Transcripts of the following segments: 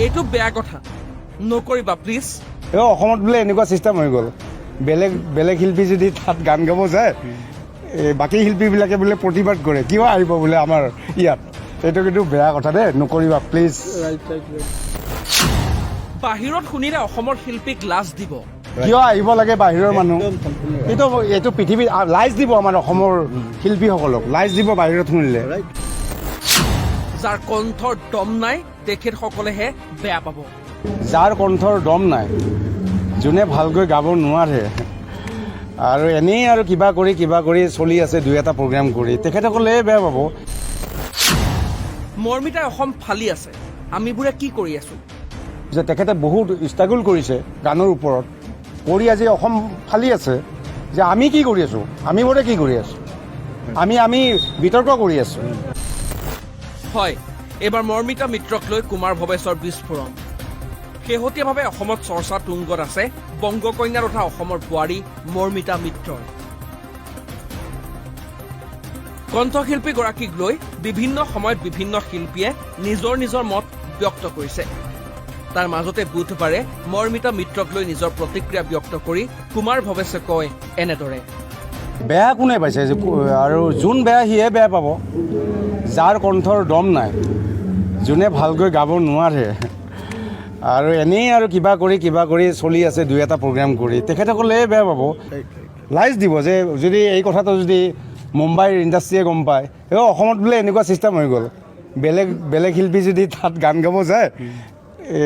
এইটো বেয়া কথা নকৰিবা প্লিজ। অসমত বোলে এনেকুৱা চিষ্টেম হৈ গ'ল, বেলেগ বেলেগ শিল্পী যদি তাত গান গাব যায়, বাকী শিল্পীবিলাকে বোলে প্ৰতিবাদ কৰে, কিয় আহিব বোলে আমাৰ ইয়াত। এইটো কিন্তু বেয়া কথা দেই, নকৰিবা প্লিজ। বাহিৰত শুনিলে অসমৰ শিল্পীক লাজ দিব। কিয় আহিব লাগে বাহিৰৰ মানুহ? এইটো পৃথিৱীত লাজ দিব, আমাৰ অসমৰ শিল্পীসকলক লাজ দিব বাহিৰত শুনিলে। যাৰ কণ্ঠৰ দম নাই তেখেতসকলেহে বেয়া পাব। যাৰ কণ্ঠৰ দম নাই, যোনে ভালকৈ গাব নোৱাৰে আৰু এনেই আৰু কিবা কৰি চলি আছে দুই এটা প্ৰগ্ৰাম কৰি, তেখেতসকলে বেয়া পাব। মৰ্মিতাই অসম ফালি আছে, আমিবোৰে কি কৰি আছো? যে তেখেতে বহুত ষ্ট্ৰাগল কৰিছে গানৰ ওপৰত, কৰি আজি অসম ফালি আছে, যে আমি কি কৰি আছোঁ, আমিবোৰে কি কৰি আছোঁ, আমি বিতৰ্ক কৰি আছোঁ। হয়, এইবাৰ মৰ্মিতা মিত্ৰক লৈ কুমাৰ ভৱেশৰ বিস্ফোৰণ। শেহতীয়াভাৱে অসমত চৰ্চা তুংগত আছে বংগকন্যা তথা অসমৰ বোৱাৰী মৰ্মিতা মিত্ৰৰ। কণ্ঠশিল্পীগৰাকীক লৈ বিভিন্ন সময়ত বিভিন্ন শিল্পীয়ে নিজৰ নিজৰ মত ব্যক্ত কৰিছে। তাৰ মাজতে বুধবাৰে মৰ্মিতা মিত্ৰক লৈ নিজৰ প্ৰতিক্ৰিয়া ব্যক্ত কৰি কুমাৰ ভৱেশে কয় এনেদৰে। বেয়া কোনে পাইছে? আৰু যোন বেয়া সিহে বেয়া পাব। যাৰ কণ্ঠৰ দম নাই, যোনে ভালকৈ গাব নোৱাৰে আৰু এনেই আৰু কিবা কৰি চলি আছে দুই এটা প্ৰগ্ৰাম কৰি, তেখেতসকলে বেয়া পাব, লাজ দিব। যে যদি এই কথাটো যদি মুম্বাইৰ ইণ্ডাষ্ট্ৰীয়ে গম পায়, অসমত বোলে এনেকুৱা চিষ্টেম হৈ গ'ল, বেলেগ বেলেগ শিল্পী যদি তাত গান গাব যায়,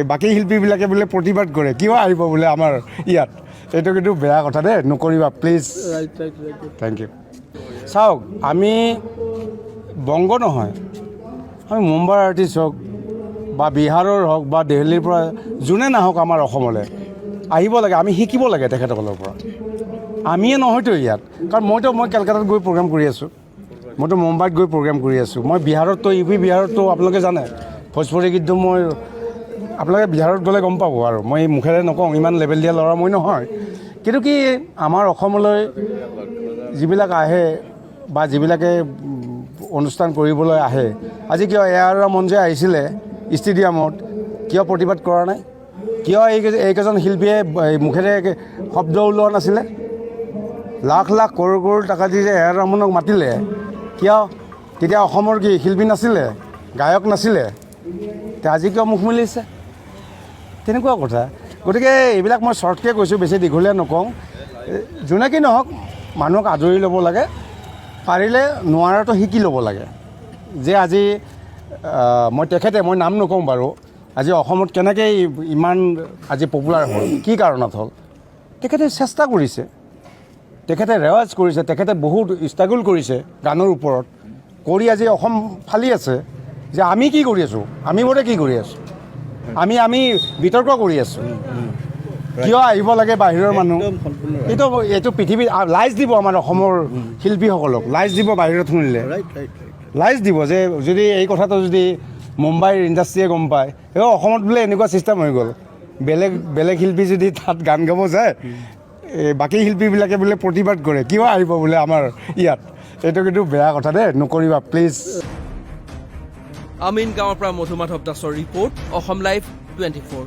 বাকী শিল্পীবিলাকে বোলে প্ৰতিবাদ কৰে, কিয় আহিব বোলে আমাৰ ইয়াত। এইটো কিন্তু বেয়া কথা দেই, নকৰিবা প্লিজ। Thank U. চাওক, আমি বংগ নহয়, আমি মুম্বাইৰ আৰ্টিষ্ট হওক বা বিহাৰৰ হওক বা দিল্লীৰ পৰা যোনে নাহক আমাৰ অসমলৈ আহিব লাগে, আমি শিকিব লাগে তেখেতসকলৰ পৰা। আমিয়ে নহয়তো ইয়াত, কাৰণ মই কেলকাতাত গৈ প্ৰগ্ৰাম কৰি আছোঁ, মইতো মুম্বাইত গৈ প্ৰগ্ৰাম কৰি আছোঁ, মই বিহাৰততো ইউ পি বিহাৰততো আপোনালোকে জানে ভোজপুৰী গীতটো মই আপোনালোকে বিহাৰত গ'লে গম পাব। আৰু মই মুখেৰে নকওঁ, ইমান লেভেল দিয়া ল'ৰা মই নহয়, কিন্তু কি আমাৰ অসমলৈ যিবিলাক আহে বা যিবিলাকে অনুষ্ঠান কৰিবলৈ আহে, আজি কিয় এ.আৰ. ৰহমান যে আহিছিলে ষ্টেডিয়ামত, কিয় প্ৰতিবাদ কৰা নাই? কিয় এইকেইজন শিল্পীয়ে মুখেৰে শব্দ ওলোৱা নাছিলে? লাখ লাখ কৰোৰ টকা দি যে এ.আৰ. ৰহমানক মাতিলে, কিয়? তেতিয়া অসমৰ কি শিল্পী নাছিলে, গায়ক নাছিলে? আজি কিয় মুখ মেলিছে? তেনেকুৱা কথা। গতিকে এইবিলাক মই শ্বৰ্টকৈ কৈছোঁ, বেছি দীঘলীয়া নকওঁ। যোনে কি নহওক, মানুহক আদৰি ল'ব লাগে, পাৰিলে নোৱাৰাটো শিকি ল'ব লাগে। যে আজি মই নাম নকওঁ বাৰু, আজি অসমত কেনেকৈ ইমান আজি পপুলাৰ হ'ল, কি কাৰণত হ'ল? তেখেতে চেষ্টা কৰিছে, তেখেতে ৰেৱাজ কৰিছে, তেখেতে বহুত ষ্ট্ৰাগল কৰিছে গানৰ ওপৰত, কৰি আজি অসম ফালি আছে। যে আমি কি কৰি আছোঁ, আমিবোৰে কি কৰি আছোঁ, আমি বিতৰ্ক কৰি আছোঁ, কিয় আহিব লাগে বাহিৰৰ মানুহ? এইটো পৃথিৱীত লাজ দিব, আমাৰ অসমৰ শিল্পীসকলক লাজ দিব বাহিৰত শুনিলে। লাজ দিব। যে যদি এই কথাটো যদি মুম্বাইৰ ইণ্ডাষ্ট্ৰীয়ে গম পায়, অসমত বোলে এনেকুৱা চিষ্টেম হৈ গ'ল, বেলেগ বেলেগ শিল্পী যদি তাত গান গাব যায়, বাকী শিল্পীবিলাকে বোলে প্ৰতিবাদ কৰে, কিয় আহিব বোলে আমাৰ ইয়াত। এইটো কিন্তু বেয়া কথা দেই, নকৰিবা প্লিজ। আমিন গাঁৱৰ পৰা মধুমাধৱ দাসৰ ৰিপৰ্ট, অসম লাইভ 24।